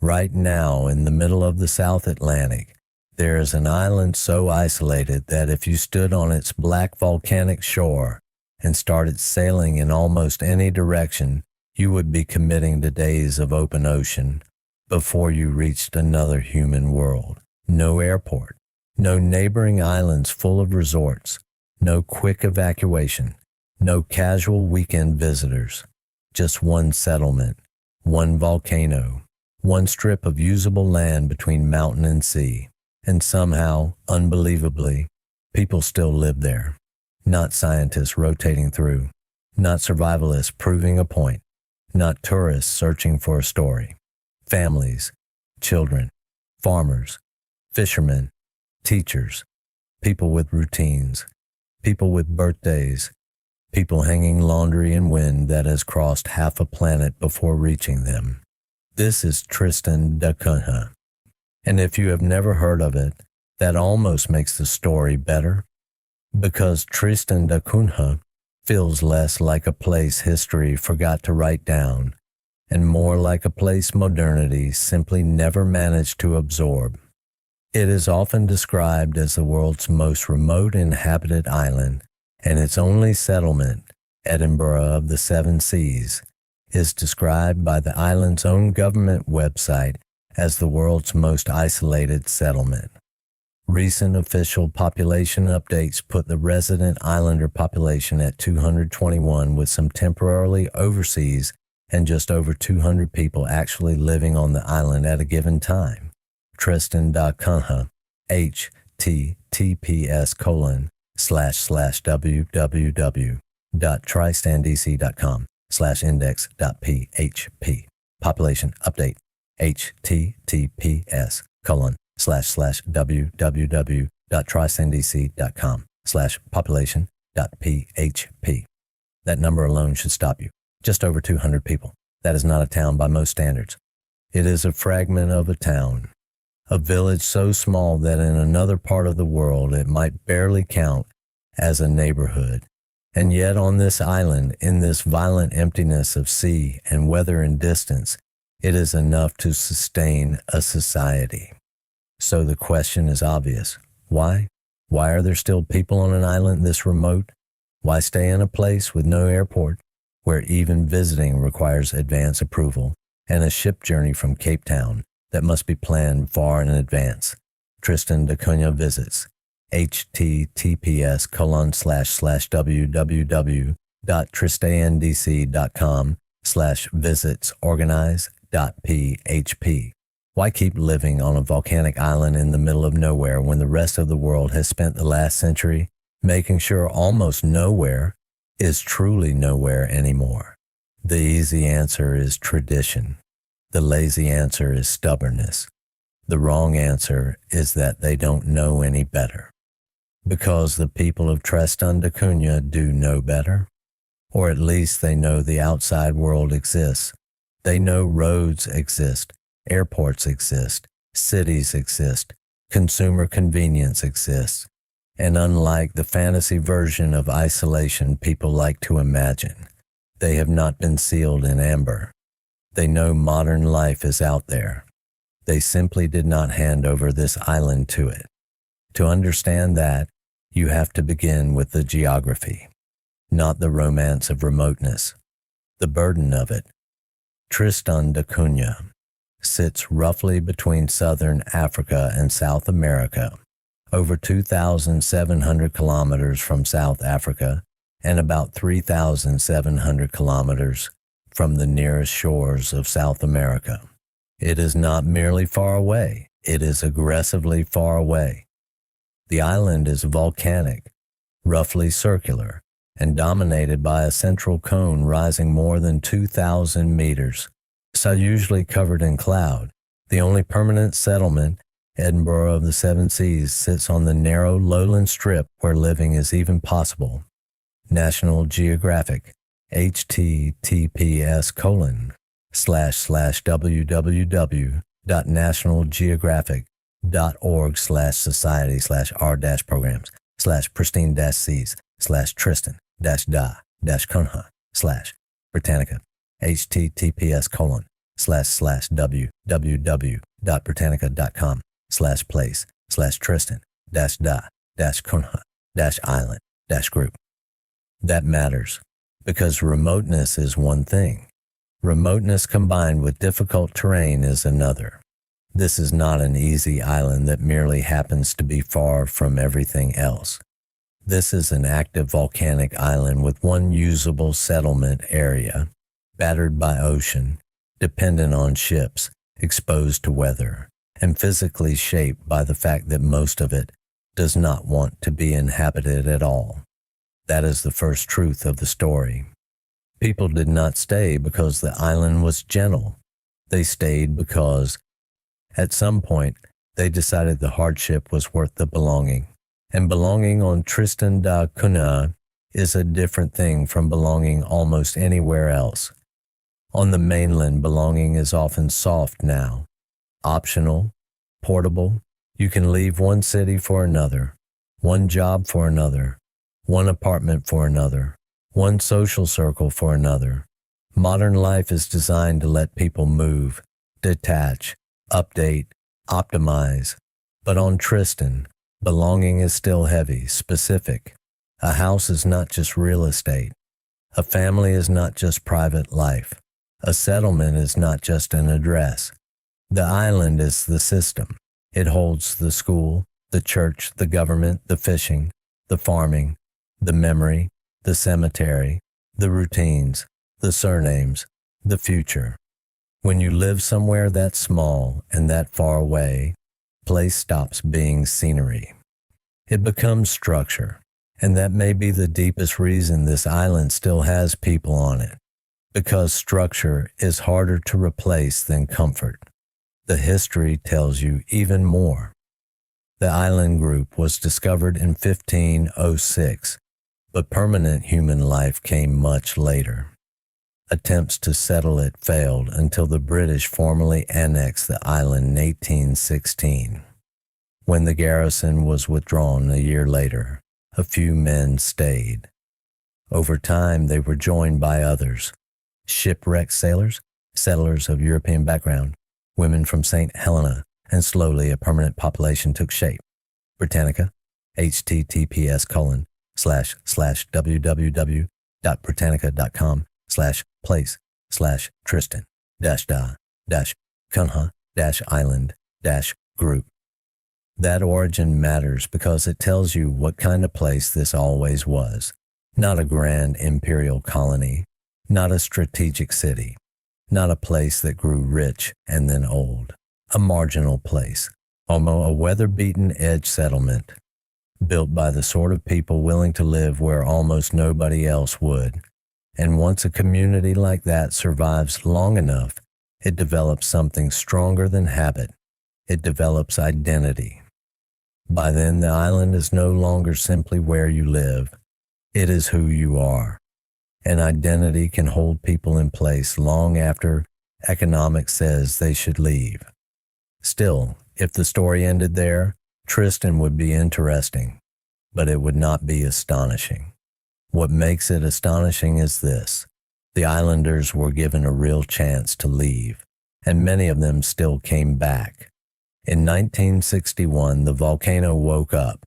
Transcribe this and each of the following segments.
Right now, in the middle of the South Atlantic, there is an island so isolated that if you stood on its black volcanic shore and started sailing in almost any direction, you would be committing to days of open ocean before you reached another human world. No airport, no neighboring islands full of resorts, no quick evacuation, no casual weekend visitors, just one settlement, one volcano, one strip of usable land between mountain and sea. And somehow, unbelievably, people still live there. Not scientists rotating through, not survivalists proving a point, not tourists searching for a story. Families, children, farmers, fishermen, teachers, people with routines, people with birthdays, people hanging laundry in wind that has crossed half a planet before reaching them. This is Tristan da Cunha. And if you have never heard of it, that almost makes the story better, because Tristan da Cunha feels less like a place history forgot to write down, and more like a place modernity simply never managed to absorb. It is often described as the world's most remote inhabited island, and its only settlement, Edinburgh of the Seven Seas, is described by the island's own government website as the world's most isolated settlement. Recent official population updates put the resident islander population at 221, with some temporarily overseas and just over 200 people actually living on the island at a given time. Tristan da Cunha, https://www.tristandc.com/index.php. Population update, https://www.tristandc.com/population.php. That number alone should stop you. Just over 200 people. That is not a town by most standards. It is a fragment of a town. A village so small that in another part of the world it might barely count as a neighborhood. And yet on this island, in this violent emptiness of sea and weather and distance, it is enough to sustain a society. So the question is obvious. Why? Why are there still people on an island this remote? Why stay in a place with no airport, where even visiting requires advance approval, and a ship journey from Cape Town that must be planned far in advance? Tristan da Cunha visits https://www.tristandc.com/visitsorganize.php. Why keep living on a volcanic island in the middle of nowhere when the rest of the world has spent the last century making sure almost nowhere is truly nowhere anymore? The easy answer is tradition. The lazy answer is stubbornness. The wrong answer is that they don't know any better. Because the people of Tristan da Cunha do know better. Or at least they know the outside world exists. They know roads exist, airports exist, cities exist, consumer convenience exists. And unlike the fantasy version of isolation people like to imagine, they have not been sealed in amber. They know modern life is out there. They simply did not hand over this island to it. To understand that, you have to begin with the geography, not the romance of remoteness, the burden of it. Tristan da Cunha sits roughly between southern Africa and South America, over 2,700 kilometers from South Africa and about 3,700 kilometers from the nearest shores of South America. It is not merely far away, it is aggressively far away. The island is volcanic, roughly circular, and dominated by a central cone rising more than 2,000 meters, so usually covered in cloud. The only permanent settlement, Edinburgh of the Seven Seas, sits on the narrow lowland strip where living is even possible. National Geographic, https://www.nationalgeographic.org/society/r-programs/pristine-seas/Tristan-da-Cunha/Britannica, https:// www.britannica.com/place/Tristan-da-Cunha-island-group. That matters because remoteness is one thing. Remoteness combined with difficult terrain is another. This is not an easy island that merely happens to be far from everything else. This is an active volcanic island with one usable settlement area, battered by ocean, dependent on ships, exposed to weather, and physically shaped by the fact that most of it does not want to be inhabited at all. That is the first truth of the story. People did not stay because the island was gentle. They stayed because, at some point, they decided the hardship was worth the belonging. And belonging on Tristan da Cunha is a different thing from belonging almost anywhere else. On the mainland, belonging is often soft now, optional, portable. You can leave one city for another, one job for another, one apartment for another, one social circle for another. Modern life is designed to let people move, detach, update, optimize. But on Tristan, belonging is still heavy, specific. A house is not just real estate. A family is not just private life. A settlement is not just an address. The island is the system. It holds the school, the church, the government, the fishing, the farming, the memory, the cemetery, the routines, the surnames, the future. When you live somewhere that small and that far away, place stops being scenery. It becomes structure, and that may be the deepest reason this island still has people on it, because structure is harder to replace than comfort. The history tells you even more. The island group was discovered in 1506, but permanent human life came much later. Attempts to settle it failed until the British formally annexed the island in 1816. When the garrison was withdrawn a year later, a few men stayed. Over time, they were joined by others: shipwrecked sailors, settlers of European background, women from St. Helena, and slowly a permanent population took shape. Britannica, https://www.britannica.com/place/Tristan-da-Cunha-island-group. That origin matters because it tells you what kind of place this always was. Not a grand imperial colony, not a strategic city, not a place that grew rich and then old. A marginal place, almost a weather-beaten edge settlement, built by the sort of people willing to live where almost nobody else would. And once a community like that survives long enough, it develops something stronger than habit. It develops identity. By then, the island is no longer simply where you live. It is who you are. And identity can hold people in place long after economics says they should leave. Still, if the story ended there, Tristan would be interesting, but it would not be astonishing. What makes it astonishing is this: the islanders were given a real chance to leave, and many of them still came back. In 1961, the volcano woke up.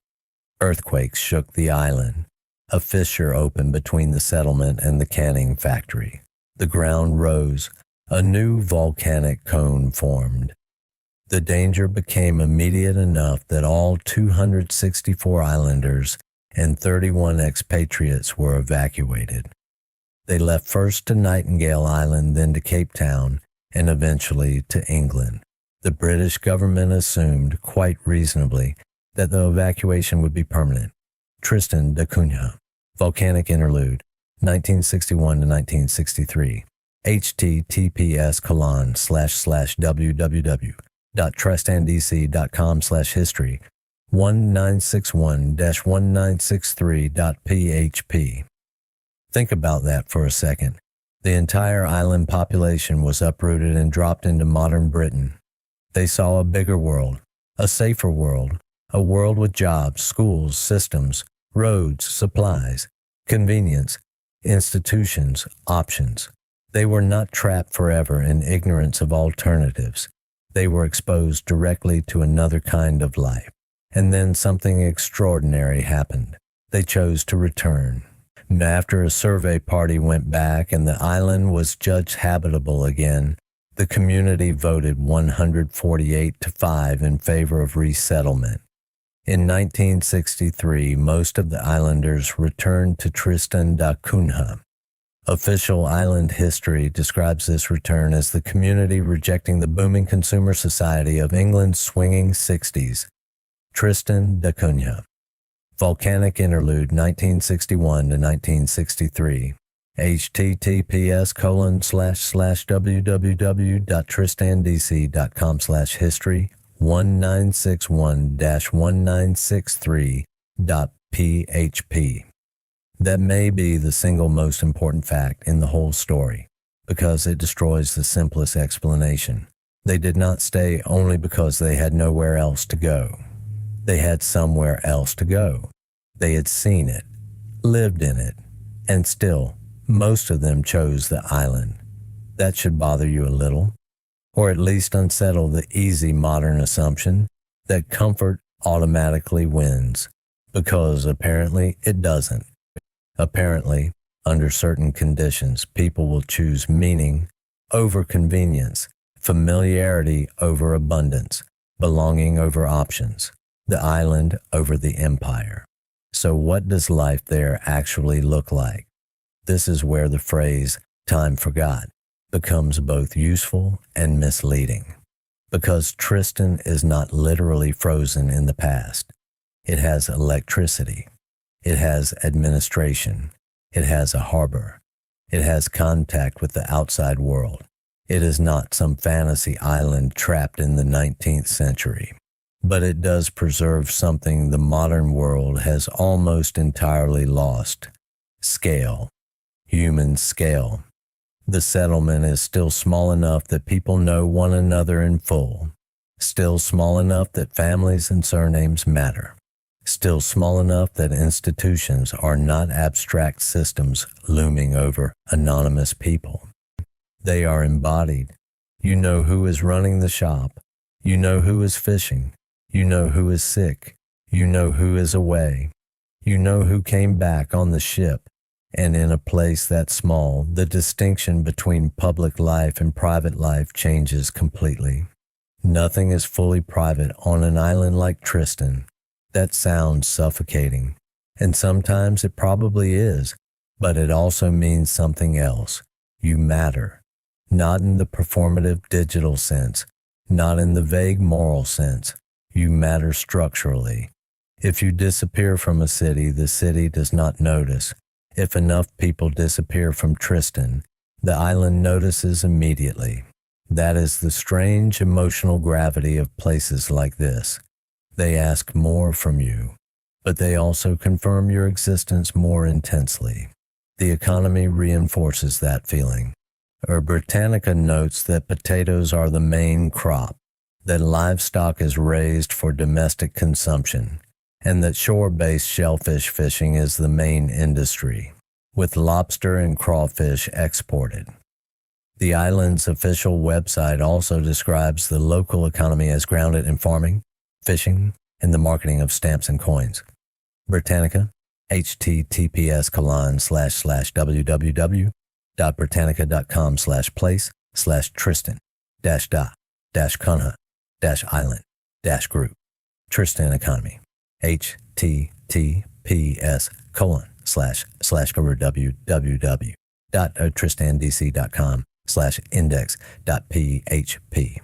Earthquakes shook the island. A fissure opened between the settlement and the canning factory. The ground rose. A new volcanic cone formed. The danger became immediate enough that all 264 islanders and 31 expatriates were evacuated. They left first to Nightingale Island, then to Cape Town, and eventually to England. The British government assumed, quite reasonably, that the evacuation would be permanent. Tristan da Cunha, Volcanic Interlude, 1961 to 1963. https://www.trustandc.com/history 1961-1963.php. Think about that for a second. The entire island population was uprooted and dropped into modern Britain. They saw a bigger world, a safer world, a world with jobs, schools, systems, roads, supplies, convenience, institutions, options. They were not trapped forever in ignorance of alternatives. They were exposed directly to another kind of life. And then something extraordinary happened. They chose to return. After a survey party went back and the island was judged habitable again, the community voted 148-5 in favor of resettlement. In 1963, most of the islanders returned to Tristan da Cunha. Official island history describes this return as the community rejecting the booming consumer society of England's swinging 60s. Tristan da Cunha. Volcanic Interlude 1961 to 1963. https://www.tristandc.com/history 1961-1963.php. That may be the single most important fact in the whole story, because it destroys the simplest explanation. They did not stay only because they had nowhere else to go. They had somewhere else to go. They had seen it, lived in it, and still, most of them chose the island. That should bother you a little, or at least unsettle the easy modern assumption that comfort automatically wins, because apparently it doesn't. Apparently, under certain conditions, people will choose meaning over convenience, familiarity over abundance, belonging over options, the island over the empire. So what does life there actually look like? This is where the phrase, time forgot, becomes both useful and misleading. Because Tristan is not literally frozen in the past. It has electricity. It has administration. It has a harbor. It has contact with the outside world. It is not some fantasy island trapped in the 19th century. But it does preserve something the modern world has almost entirely lost: scale, human scale. The settlement is still small enough that people know one another in full, still small enough that families and surnames matter, still small enough that institutions are not abstract systems looming over anonymous people. They are embodied. You know who is running the shop. You know who is fishing. You know who is sick. You know who is away. You know who came back on the ship. And in a place that small, the distinction between public life and private life changes completely. Nothing is fully private on an island like Tristan. That sounds suffocating, and sometimes it probably is, but it also means something else. You matter, not in the performative digital sense, not in the vague moral sense. You matter structurally. If you disappear from a city, the city does not notice. If enough people disappear from Tristan, the island notices immediately. That is the strange emotional gravity of places like this. They ask more from you, but they also confirm your existence more intensely. The economy reinforces that feeling. Britannica notes that potatoes are the main crop, that livestock is raised for domestic consumption, and that shore-based shellfish fishing is the main industry, with lobster and crawfish exported. The island's official website also describes the local economy as grounded in farming, fishing, and the marketing of stamps and coins. Britannica, https://www.britannica.com/place/tristan-cunha-island-group. https://www.tristandc.com/index.php.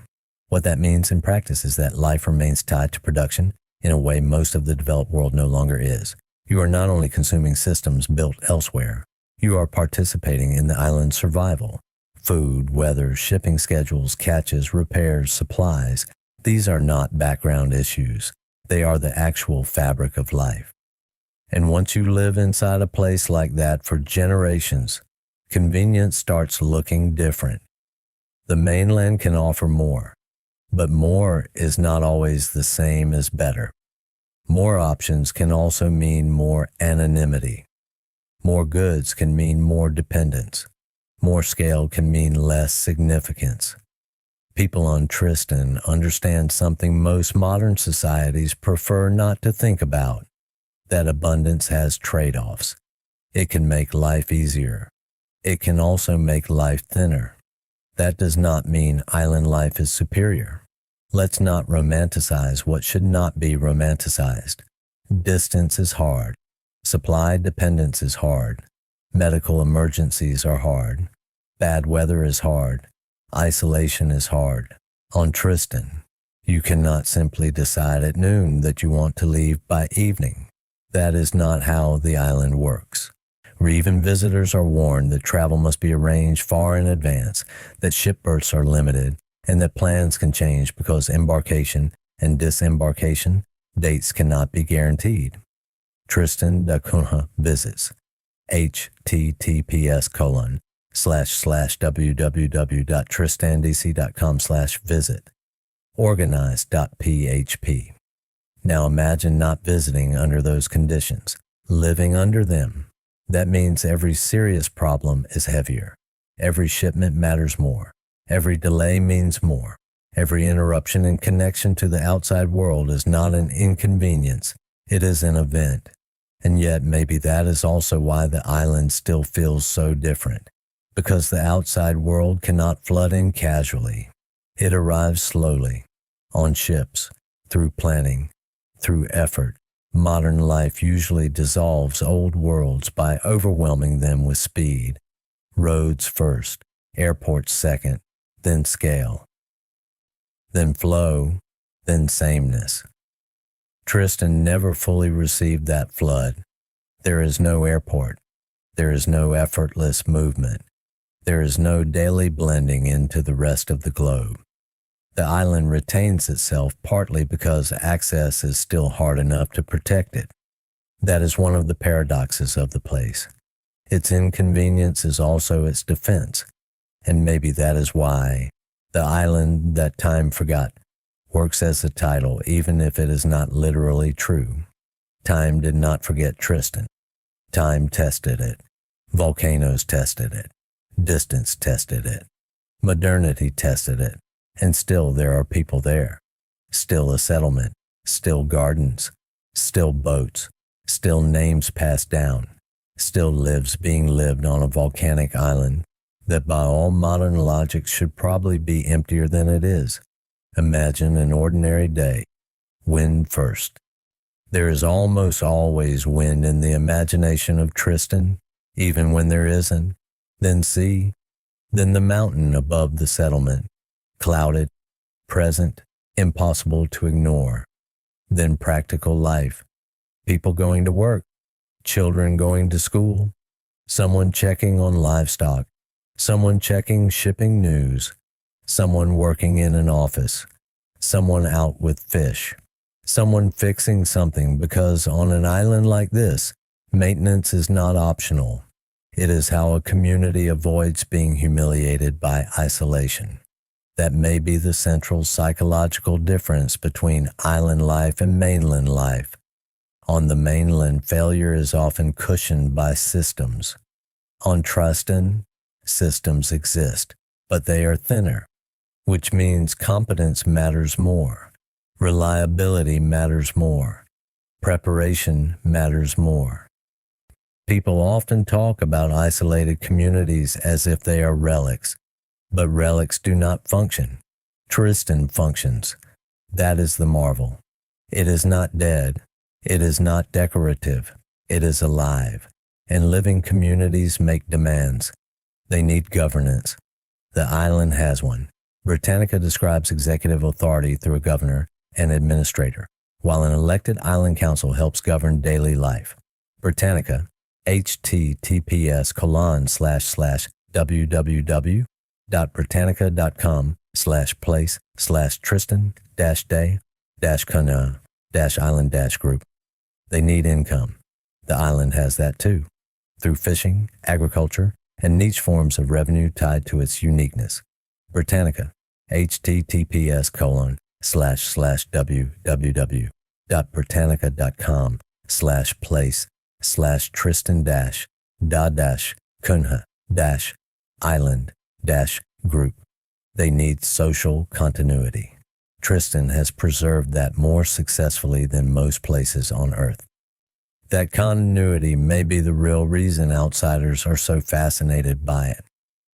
What that means in practice is that life remains tied to production in a way most of the developed world no longer is. You are not only consuming systems built elsewhere, you are participating in the island's survival. Food, weather, shipping schedules, catches, repairs, supplies, these are not background issues. They are the actual fabric of life. And once you live inside a place like that for generations, convenience starts looking different. The mainland can offer more, but more is not always the same as better. More options can also mean more anonymity. More goods can mean more dependence. More scale can mean less significance. People on Tristan understand something most modern societies prefer not to think about, that abundance has trade-offs. It can make life easier. It can also make life thinner. That does not mean island life is superior. Let's not romanticize what should not be romanticized. Distance is hard. Supply dependence is hard. Medical emergencies are hard. Bad weather is hard. Isolation is hard. On Tristan, you cannot simply decide at noon that you want to leave by evening. That is not how the island works. Even visitors are warned that travel must be arranged far in advance, that ship berths are limited, and that plans can change because embarkation and disembarkation dates cannot be guaranteed. Tristan da Cunha visits https://www.tristandc.com/visit organized.php. Now imagine not visiting under those conditions, living under them. That means every serious problem is heavier. Every shipment matters more. Every delay means more. Every interruption in connection to the outside world is not an inconvenience, it is an event. And yet maybe that is also why the island still feels so different, because the outside world cannot flood in casually. It arrives slowly, on ships, through planning, through effort. Modern life usually dissolves old worlds by overwhelming them with speed. Roads first, airports second, then scale, then flow, then sameness. Tristan never fully received that flood. There is no airport. There is no effortless movement. There is no daily blending into the rest of the globe. The island retains itself partly because access is still hard enough to protect it. That is one of the paradoxes of the place. Its inconvenience is also its defense, and maybe that is why The Island That Time Forgot works as a title even if it is not literally true. Time did not forget Tristan. Time tested it. Volcanoes tested it. Distance tested it. Modernity tested it. And still there are people there. Still a settlement. Still gardens. Still boats. Still names passed down. Still lives being lived on a volcanic island that by all modern logic should probably be emptier than it is. Imagine an ordinary day. Wind first. There is almost always wind in the imagination of Tristan, even when there isn't. Then sea. Then the mountain above the settlement. Clouded, present, impossible to ignore. Then practical life. People going to work. Children going to school. Someone checking on livestock. Someone checking shipping news. Someone working in an office. Someone out with fish. Someone fixing something because on an island like this, maintenance is not optional. It is how a community avoids being humiliated by isolation. That may be the central psychological difference between island life and mainland life. On the mainland, failure is often cushioned by systems. On Tristan, systems exist, but they are thinner, which means competence matters more, reliability matters more, preparation matters more. People often talk about isolated communities as if they are relics, but relics do not function. Tristan functions. That is the marvel. It is not dead. It is not decorative. It is alive. And living communities make demands. They need governance. The island has one. Britannica describes executive authority through a governor and administrator, while an elected island council helps govern daily life. Britannica, https://www.britannica.com/place/Tristan-day-Cunha-island-group. They need income. The island has that too, through fishing, agriculture, and niche forms of revenue tied to its uniqueness. Britannica, https://www.britannica.com/place/Tristan-da-Cunha- island-group. They need social continuity. Tristan has preserved that more successfully than most places on Earth. That continuity may be the real reason outsiders are so fascinated by it,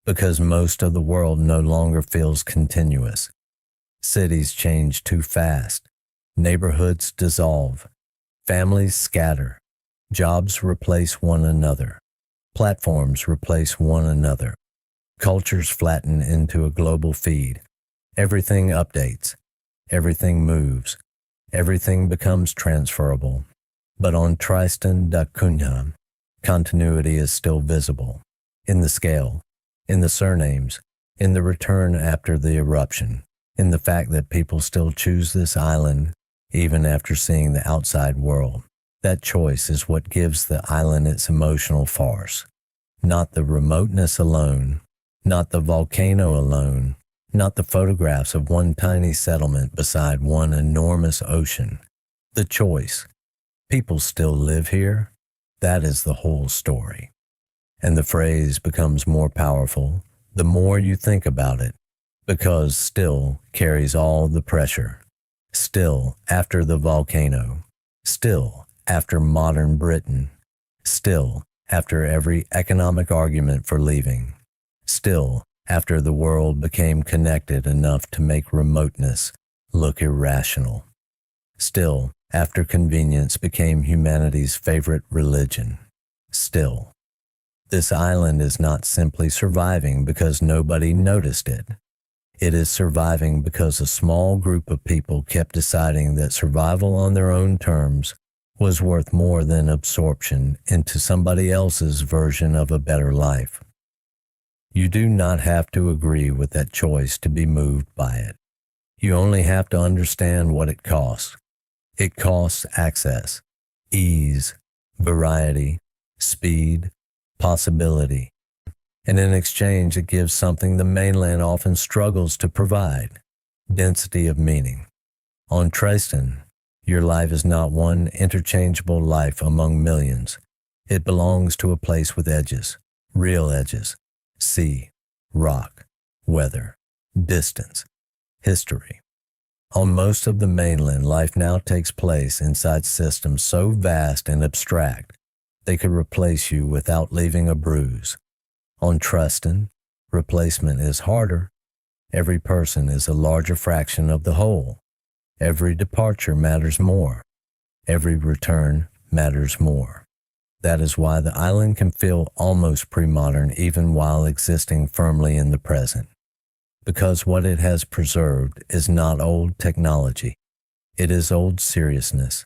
because most of the world no longer feels continuous. Cities change too fast. Neighborhoods dissolve. Families scatter. Jobs replace one another. Platforms replace one another. Cultures flatten into a global feed. Everything updates. Everything moves. Everything becomes transferable. But on Tristan da Cunha, continuity is still visible. In the scale, in the surnames, in the return after the eruption, in the fact that people still choose this island even after seeing the outside world. That choice is what gives the island its emotional force. Not the remoteness alone, not the volcano alone, not the photographs of one tiny settlement beside one enormous ocean. The choice. People still live here. That is the whole story. And the phrase becomes more powerful the more you think about it, because still carries all the pressure. Still after the volcano. Still after modern Britain. Still after every economic argument for leaving. Still after the world became connected enough to make remoteness look irrational. Still after convenience became humanity's favorite religion. Still. This island is not simply surviving because nobody noticed it. It is surviving because a small group of people kept deciding that survival on their own terms was worth more than absorption into somebody else's version of a better life. You do not have to agree with that choice to be moved by it. You only have to understand what it costs. It costs access, ease, variety, speed, possibility. And in exchange, it gives something the mainland often struggles to provide, density of meaning. On Tristan, your life is not one interchangeable life among millions. It belongs to a place with edges, real edges, sea, rock, weather, distance, history. On most of the mainland, life now takes place inside systems so vast and abstract, they could replace you without leaving a bruise. On Tristan, replacement is harder. Every person is a larger fraction of the whole. Every departure matters more. Every return matters more. That is why the island can feel almost pre-modern even while existing firmly in the present. Because what it has preserved is not old technology. It is old seriousness.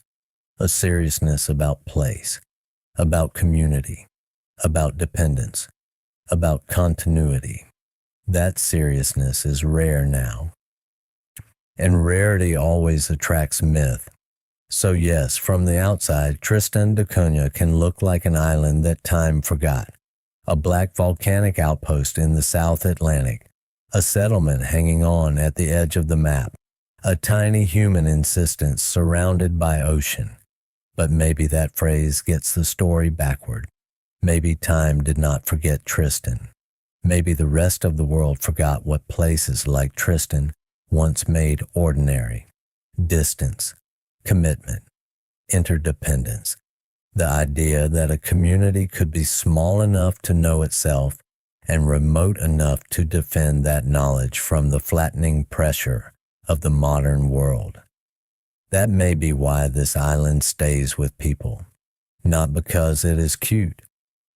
A seriousness about place, about community, about dependence, about continuity. That seriousness is rare now. And rarity always attracts myth. So yes, from the outside, Tristan da Cunha can look like an island that time forgot. A black volcanic outpost in the South Atlantic. A settlement hanging on at the edge of the map. A tiny human insistence surrounded by ocean. But maybe that phrase gets the story backward. Maybe time did not forget Tristan. Maybe the rest of the world forgot what places like Tristan once made ordinary. Distance, commitment, interdependence. The idea that a community could be small enough to know itself and remote enough to defend that knowledge from the flattening pressure of the modern world. That may be why this island stays with people. Not because it is cute.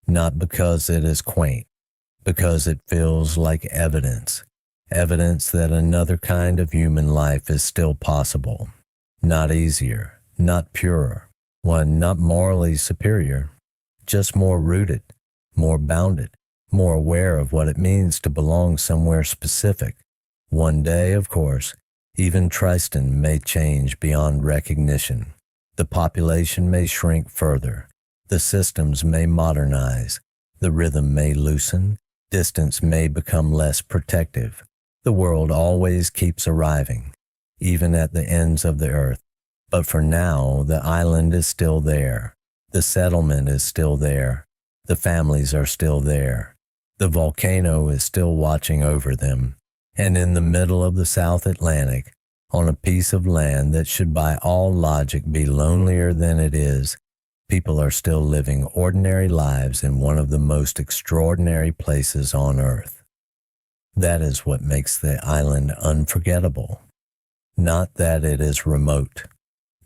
Not because it is quaint, because it feels like evidence that another kind of human life is still possible. Not easier, not purer, one not morally superior, just more rooted, more bounded, more aware of what it means to belong somewhere specific. One day, of course, even Tristan may change beyond recognition. The population may shrink further. The systems may modernize, the rhythm may loosen, distance may become less protective. The world always keeps arriving, even at the ends of the earth. But for now, the island is still there. The settlement is still there. The families are still there. The volcano is still watching over them, and in the middle of the South Atlantic, on a piece of land that should by all logic be lonelier than it is, people are still living ordinary lives in one of the most extraordinary places on Earth. That is what makes the island unforgettable. Not that it is remote,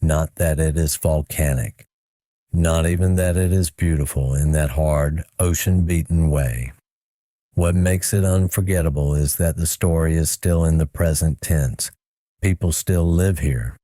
not that it is volcanic, not even that it is beautiful in that hard, ocean-beaten way. What makes it unforgettable is that the story is still in the present tense. People still live here.